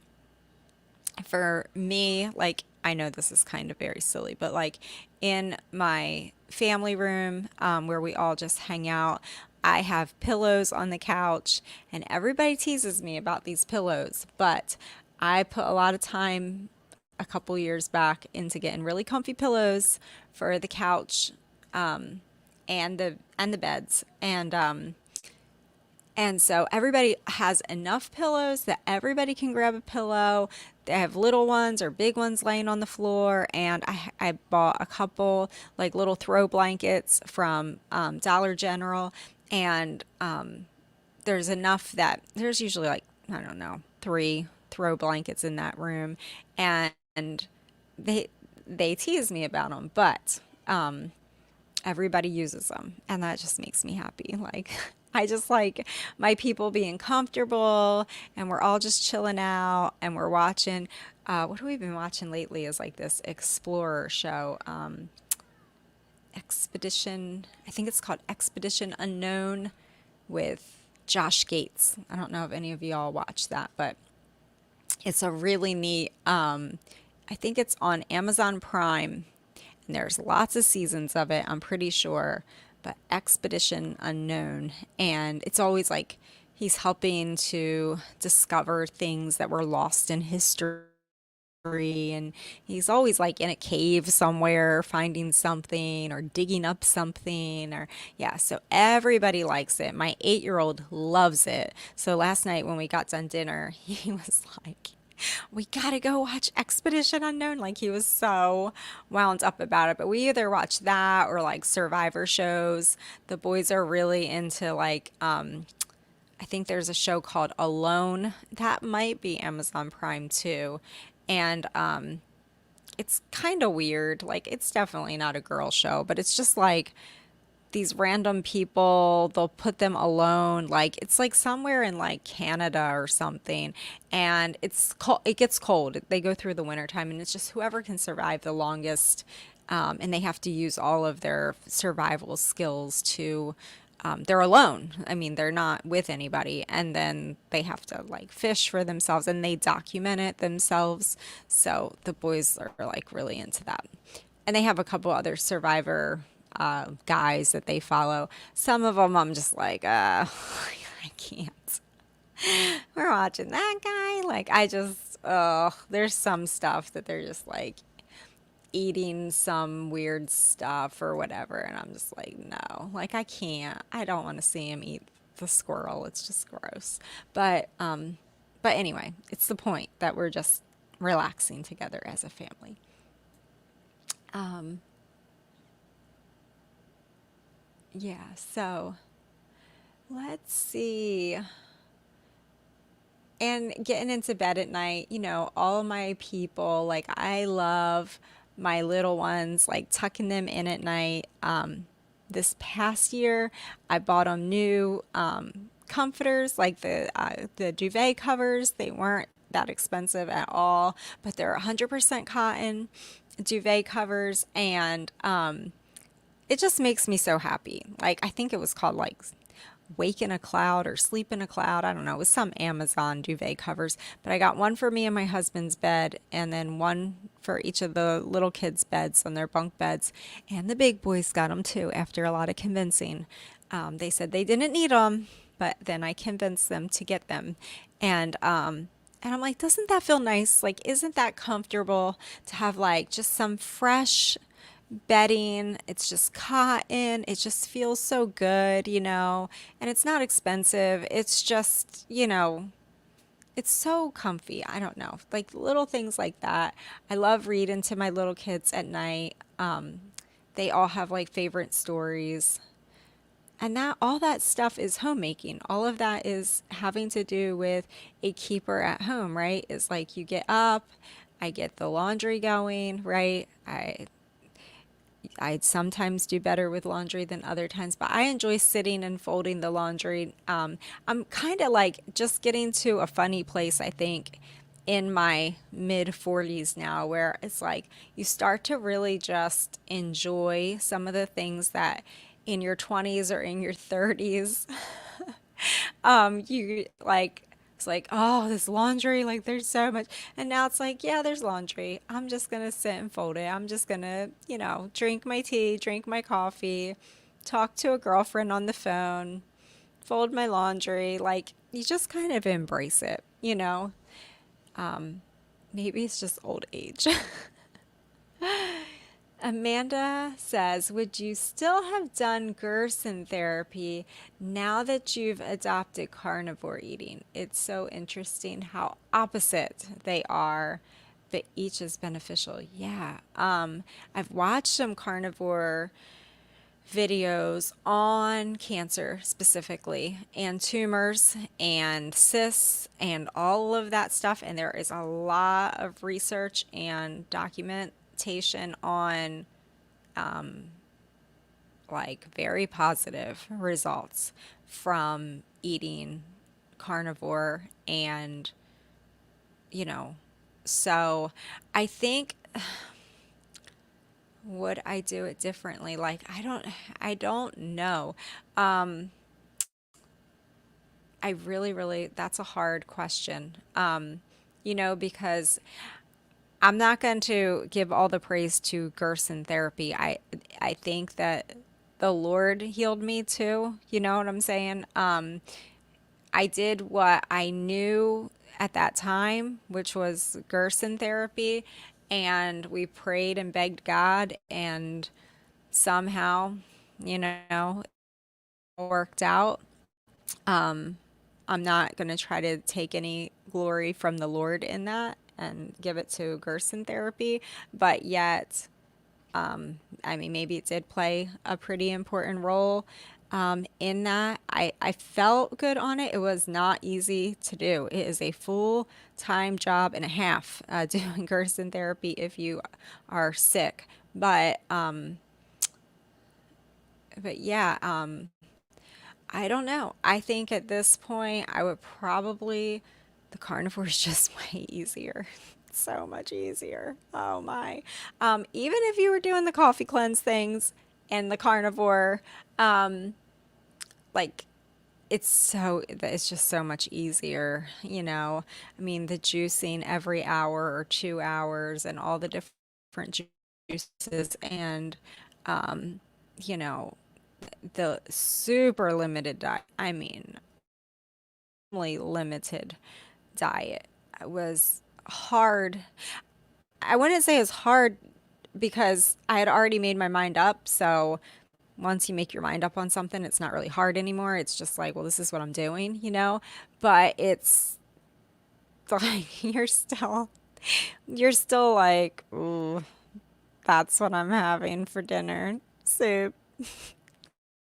for me, like, I know this is kind of very silly, but like in my family room where we all just hang out, I have pillows on the couch, and everybody teases me about these pillows, but I put a lot of time a couple years back into getting really comfy pillows for the couch and the beds. And so everybody has enough pillows that everybody can grab a pillow. They have little ones or big ones laying on the floor. And I bought a couple like little throw blankets from Dollar General. And there's enough that there's usually like, I don't know, 3 throw blankets in that room. And they, they tease me about them, but everybody uses them and that just makes me happy. Like I just like my people being comfortable and we're all just chilling out and we're watching what have we been watching lately is like this explorer show, Expedition, I think it's called Expedition Unknown with Josh Gates. I don't know if any of y'all watch that, but it's a really neat I think it's on Amazon Prime. And there's lots of seasons of it, I'm pretty sure. But Expedition Unknown. And it's always like he's helping to discover things that were lost in history. And he's always like in a cave somewhere finding something or digging up something or yeah, so everybody likes it. My 8-year-old loves it. So last night when we got done dinner, he was like, we gotta go watch Expedition Unknown. Like he was so wound up about it. But we either watch that or like Survivor shows. The boys are really into like I think there's a show called Alone that might be Amazon Prime too. And it's kind of weird. Like it's definitely not a girl show, but it's just like these random people, they'll put them alone, like it's like somewhere in like Canada or something, and it's cold, it gets cold, they go through the winter time, and it's just whoever can survive the longest, and they have to use all of their survival skills to they're alone, I mean they're not with anybody, and then they have to like fish for themselves and they document it themselves. So the boys are like really into that, and they have a couple other survivor guys that they follow. Some of them I'm just like, I can't. We're watching that guy. Like, I just, there's some stuff that they're just like, eating some weird stuff or whatever. And I'm just like, no, like I can't. I don't want to see him eat the squirrel. It's just gross. But but anyway, it's the point that we're just relaxing together as a family. Um, yeah, so let's see. And getting into bed at night, all my people, like I love my little ones, like tucking them in at night. This past year, I bought them new comforters, like the duvet covers. They weren't that expensive at all, but they're 100% cotton duvet covers, and it just makes me so happy. Like I think it was called like Wake in a Cloud or Sleep in a Cloud. I don't know. It was some Amazon duvet covers, but I got one for me and my husband's bed, and then one for each of the little kids' beds on their bunk beds. And the big boys got them too after a lot of convincing. They said they didn't need them, but then I convinced them to get them. And I'm like, doesn't that feel nice? Like, isn't that comfortable to have like just some fresh bedding? It's just cotton. It just feels so good. And it's not expensive. It's just, it's so comfy. I don't know. Like little things like that. I love reading to my little kids at night. They all have like favorite stories. And that all that stuff is homemaking. All of that is having to do with a keeper at home, right? It's like you get up, I get the laundry going, right? I sometimes do better with laundry than other times, but I enjoy sitting and folding the laundry. I'm kind of like just getting to a funny place, I think, in my mid 40s now, where it's like you start to really just enjoy some of the things that in your 20s or in your 30s you like it's like, oh, this laundry, like there's so much. And now it's like, yeah, there's laundry. I'm just gonna sit and fold it. I'm just gonna, drink my tea, drink my coffee, talk to a girlfriend on the phone, fold my laundry. Like you just kind of embrace it. Maybe it's just old age. Amanda says, would you still have done Gerson therapy now that you've adopted carnivore eating? It's so interesting how opposite they are, but each is beneficial. Yeah. I've watched some carnivore videos on cancer specifically and tumors and cysts and all of that stuff, and there is a lot of research and documentation on like very positive results from eating carnivore. And you know so I think, would I do it differently? Like I don't know. um I really, that's a hard question. Because I'm not going to give all the praise to Gerson therapy. I think that the Lord healed me too. You know what I'm saying? I did what I knew at that time, which was Gerson therapy, and we prayed and begged God, and somehow, it worked out. Um, I'm not going to try to take any glory from the Lord in that and give it to Gerson therapy, but yet, I mean, maybe it did play a pretty important role in that. I felt good on it. It was not easy to do. It is a full time job and a half doing Gerson therapy if you are sick. But yeah, I don't know. I think at this point, I would probably, the carnivore is just way easier. So much easier. Oh my. Even if you were doing the coffee cleanse things and the carnivore, um, like it's just so much easier. I mean, the juicing every hour or 2 hours and all the different juices and, you know, the super limited diet. I mean, really limited diet was hard. I wouldn't say it was hard because I had already made my mind up. So once you make your mind up on something, it's not really hard anymore. It's just like, well, this is what I'm doing, you know? But it's like you're still like, ooh, that's what I'm having for dinner. Soup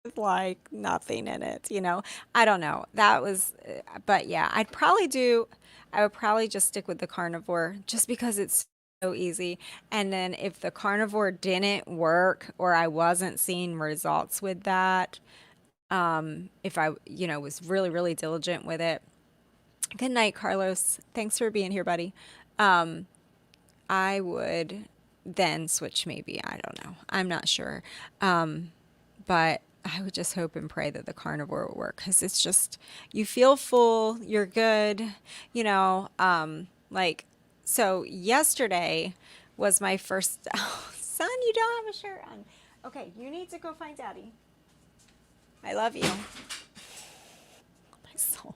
with like nothing in it, you know? I don't know. That was, but yeah, I would probably just stick with the carnivore just because it's so easy. And then if the carnivore didn't work or I wasn't seeing results with that, if I, was really, really diligent with it. Good night, Carlos. Thanks for being here, buddy. I would then switch maybe. I don't know. I'm not sure. But I would just hope and pray that the carnivore will work because it's just, you feel full, you're good, you know. Like, so yesterday was my first, oh, son, you don't have a shirt on. Okay, you need to go find daddy. I love you. My soul.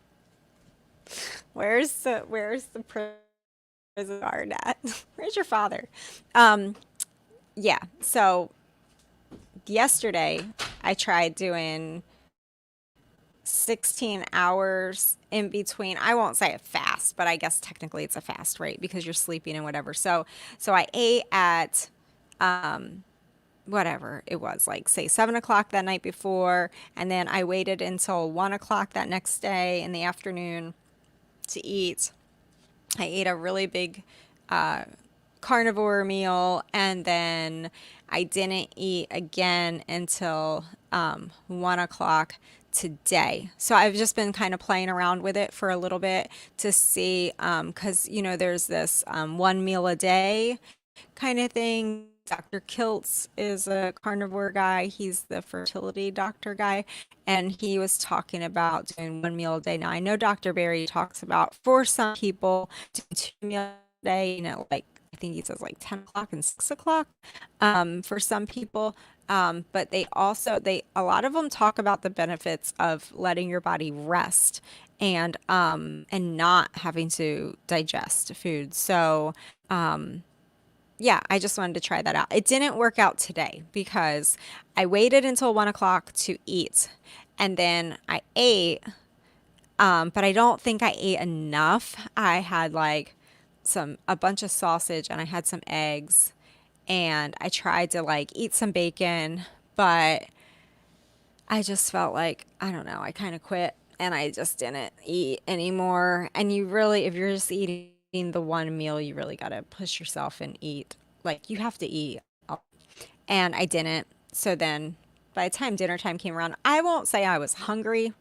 Where's the prison guard at? Where's your father? Um, yeah. So yesterday I tried doing 16 hours in between. I won't say a fast, but I guess technically it's a fast, right? Because you're sleeping and whatever. So I ate at whatever it was, like say 7 o'clock that night before, and then I waited until 1 o'clock that next day in the afternoon to eat. I ate a really big carnivore meal, and then I didn't eat again until 1 o'clock today. So I've just been kind of playing around with it for a little bit to see, because there's this one meal a day kind of thing. Dr. Kiltz is a carnivore guy. He's the fertility doctor guy. And he was talking about doing one meal a day. Now, I know Dr. Berry talks about for some people doing two meals a day, like I think he says like 10 o'clock and 6 o'clock for some people. But a lot of them talk about the benefits of letting your body rest and not having to digest food. So, yeah, I just wanted to try that out. It didn't work out today because I waited until 1 o'clock to eat and then I ate, but I don't think I ate enough. I had like a bunch of sausage and I had some eggs and I tried to like eat some bacon, but I just felt like, I don't know, I kind of quit and I just didn't eat anymore. And you really, if you're just eating the one meal, you really got to push yourself and eat. Like you have to eat. And I didn't. So then by the time dinner time came around, I won't say I was hungry,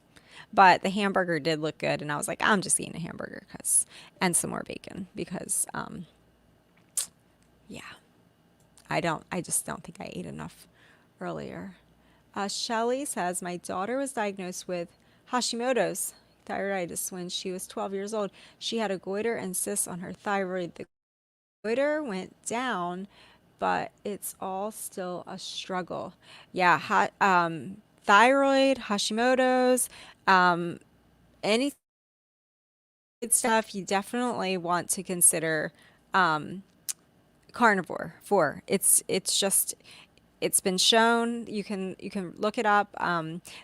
but the hamburger did look good. And I was like, I'm just eating a hamburger and some more bacon because, yeah, I just don't think I ate enough earlier. Shelly says, my daughter was diagnosed with Hashimoto's thyroiditis when she was 12 years old. She had a goiter and cysts on her thyroid. The goiter went down, but it's all still a struggle. Yeah, thyroid, Hashimoto's, any stuff you definitely want to consider carnivore for. It's been shown. You can look it up.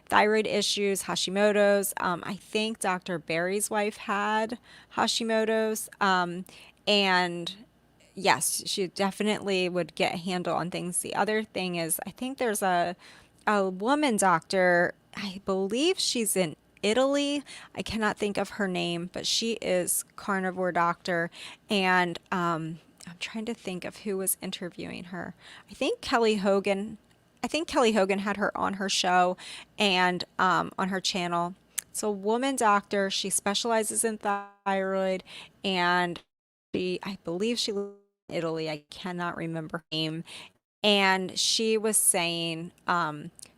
Thyroid issues, Hashimoto's. I think Dr. Barry's wife had Hashimoto's, and yes, she definitely would get a handle on things. The other thing is, I think there's a woman doctor. I believe she's in Italy. I cannot think of her name, but she is carnivore doctor, and I'm trying to think of who was interviewing her. I think Kelly Hogan. I think Kelly Hogan had her on her show and on her channel. It's a woman doctor. She specializes in thyroid, and I believe she lives in Italy. I cannot remember her name. And she was saying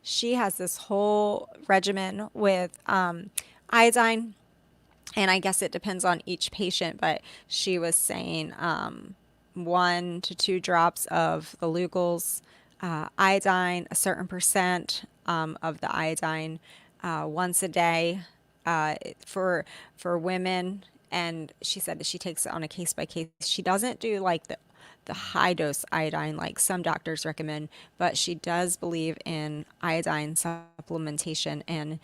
she has this whole regimen with iodine, and I guess it depends on each patient, but she was saying 1 to 2 drops of the Lugol's iodine, a certain percent of the iodine once a day for women. And she said that she takes it on a case by case. She doesn't do like the high dose iodine like some doctors recommend, but she does believe in iodine supplementation. And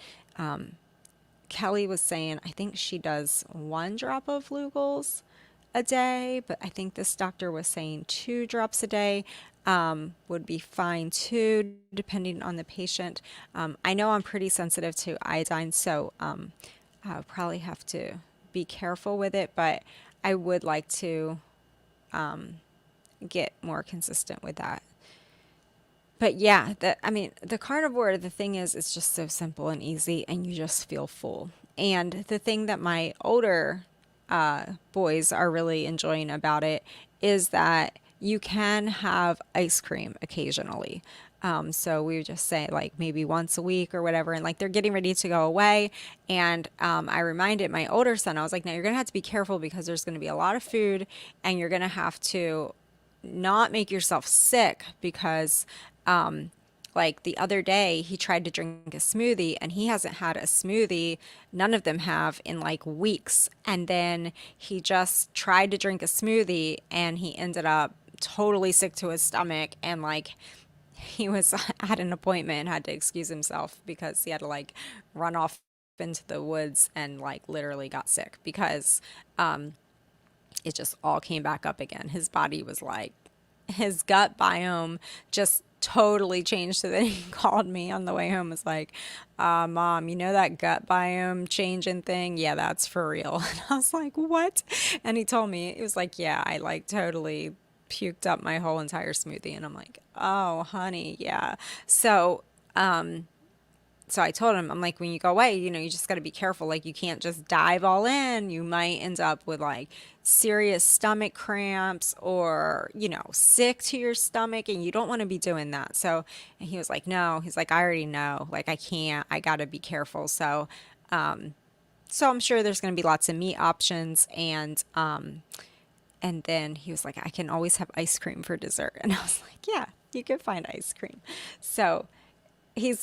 Kelly was saying, I think she does 1 drop of Lugol's a day, but I think this doctor was saying 2 drops a day would be fine too, depending on the patient. I know I'm pretty sensitive to iodine, so I'll probably have to be careful with it, but I would like to get more consistent with that. But yeah, I mean, the carnivore, the thing is, it's just so simple and easy, and you just feel full. And the thing that my older boys are really enjoying about it is that you can have ice cream occasionally. So we would just say like maybe once a week or whatever, and like they're getting ready to go away. And I reminded my older son, I was like, now you're gonna have to be careful because there's gonna be a lot of food, and you're gonna have to not make yourself sick because like the other day he tried to drink a smoothie and he hasn't had a smoothie, none of them have, in like weeks. And then he just tried to drink a smoothie and he ended up totally sick to his stomach, and like he was at an appointment and had to excuse himself because he had to like run off into the woods and like literally got sick because it just all came back up again. His body was like, his gut biome just totally changed. So then he called me on the way home, was like, Mom, you know that gut biome changing thing? Yeah, that's for real. And I was like, what? And he told me, it was like, yeah, I like totally puked up my whole entire smoothie. And I'm like, oh, honey, yeah. So, so I told him, I'm like, when you go away, you know, you just got to be careful. Like, you can't just dive all in. You might end up with like serious stomach cramps or, you know, sick to your stomach, and you don't want to be doing that. So, and he was like, no, he's like, I already know. Like, I can't, I got to be careful. So, so I'm sure there's going to be lots of meat options. And then he was like, I can always have ice cream for dessert. And I was like, yeah, you can find ice cream. So,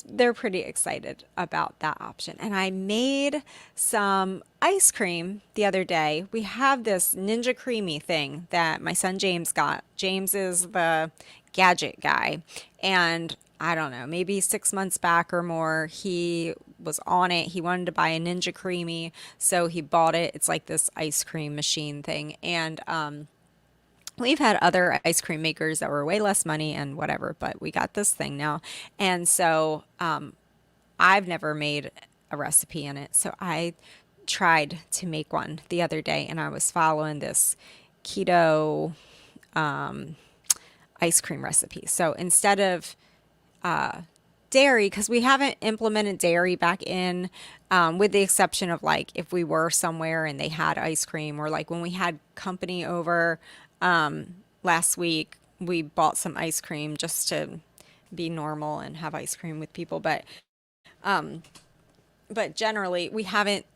they're pretty excited about that option. And I made some ice cream the other day. We have this Ninja Creamy thing that my son James got. James is the gadget guy. And I don't know, maybe 6 months back or more, he was on it. He wanted to buy a Ninja Creamy, so he bought it. It's like this ice cream machine thing. And we've had other ice cream makers that were way less money and whatever, but we got this thing now. And so I've never made a recipe in it. So I tried to make one the other day, and I was following this keto ice cream recipe. So instead of dairy, because we haven't implemented dairy back in, with the exception of like if we were somewhere and they had ice cream, or like when we had company over last week, we bought some ice cream just to be normal and have ice cream with people. But generally we haven't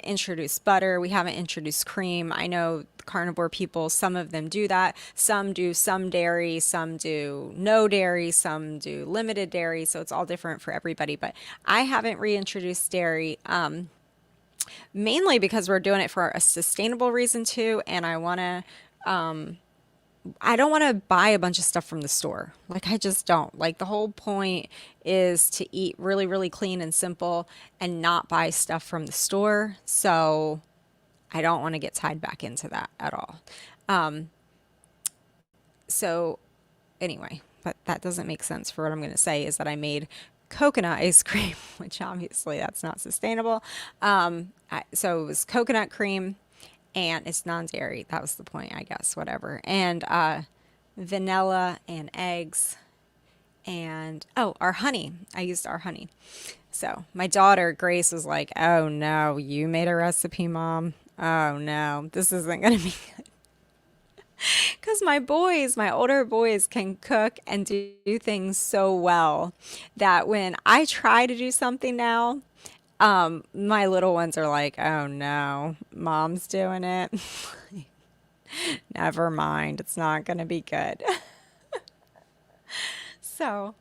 introduced butter, we haven't introduced cream. I know carnivore people, some of them do that. Some do some dairy, some do no dairy, some do limited dairy. So it's all different for everybody. But I haven't reintroduced dairy. Mainly because we're doing it for a sustainable reason too, and I don't want to buy a bunch of stuff from the store. Like, I just don't. Like, the whole point is to eat really, really clean and simple and not buy stuff from the store. So I don't want to get tied back into that at all. So anyway, but that doesn't make sense for what I'm going to say is that I made coconut ice cream, which obviously that's not sustainable. So it was coconut cream, and it's non-dairy. That was the point, I guess, whatever. And vanilla and eggs and, oh, our honey. I used our honey. So my daughter, Grace, was like, oh no, you made a recipe, Mom. Oh no, this isn't going to be good. Because my older boys can cook and do things so well that when I try to do something now, my little ones are like, oh no, Mom's doing it. Never mind, it's not going to be good. So,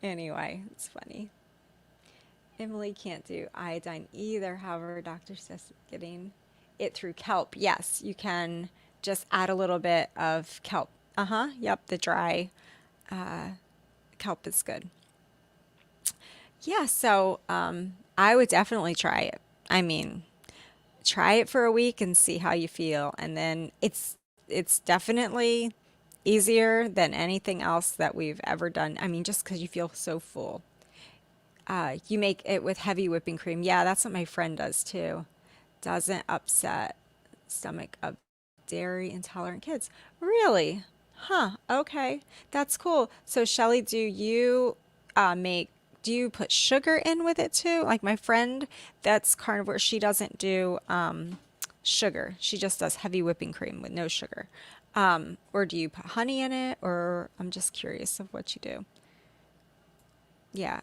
anyway, it's funny. Emily can't do iodine either. However, doctor says getting it through kelp. Yes, you can just add a little bit of kelp. Yep, the dry kelp is good. Yeah, so I would definitely try it. I mean, try it for a week and see how you feel, and then it's definitely easier than anything else that we've ever done. I mean, just because you feel so full. You make it with heavy whipping cream. Yeah, that's what my friend does too. Doesn't upset stomach of dairy intolerant kids. Really? Huh. Okay. That's cool. So, Shelly, do you make, do you put sugar in with it too? Like my friend that's carnivore, she doesn't do sugar. She just does heavy whipping cream with no sugar. Or do you put honey in it? Or I'm just curious of what you do. Yeah.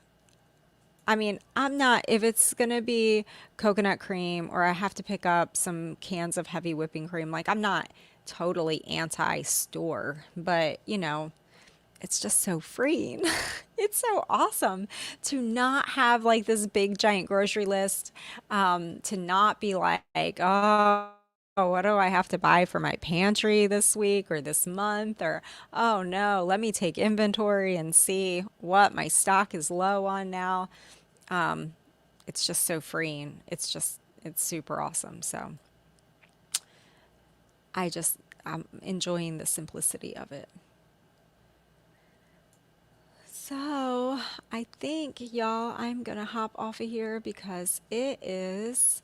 I mean, I'm not, if it's gonna be coconut cream or I have to pick up some cans of heavy whipping cream, like I'm not totally anti-store, but it's just so freeing. It's so awesome to not have like this big giant grocery list, to not be like, oh, what do I have to buy for my pantry this week or this month? Or, oh no, let me take inventory and see what my stock is low on now. It's just so freeing. It's super awesome. So I'm enjoying the simplicity of it. So I think, y'all, I'm gonna hop off of here because it is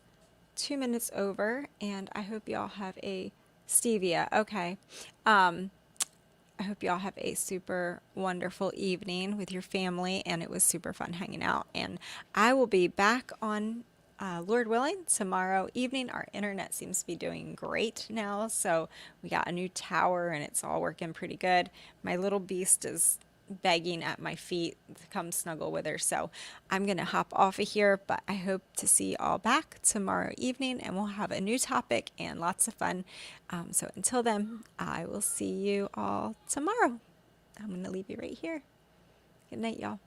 2 minutes over, and I hope y'all have a stevia. Okay. Um, I hope y'all have a super wonderful evening with your family, and it was super fun hanging out. And I will be back on, Lord willing, tomorrow evening. Our internet seems to be doing great now, so we got a new tower, and it's all working pretty good. My little beast is begging at my feet to come snuggle with her, so I'm gonna hop off of here. But I hope to see you all back tomorrow evening, and we'll have a new topic and lots of fun. So until then, I will see you all tomorrow. I'm gonna leave you right here. Good night, y'all.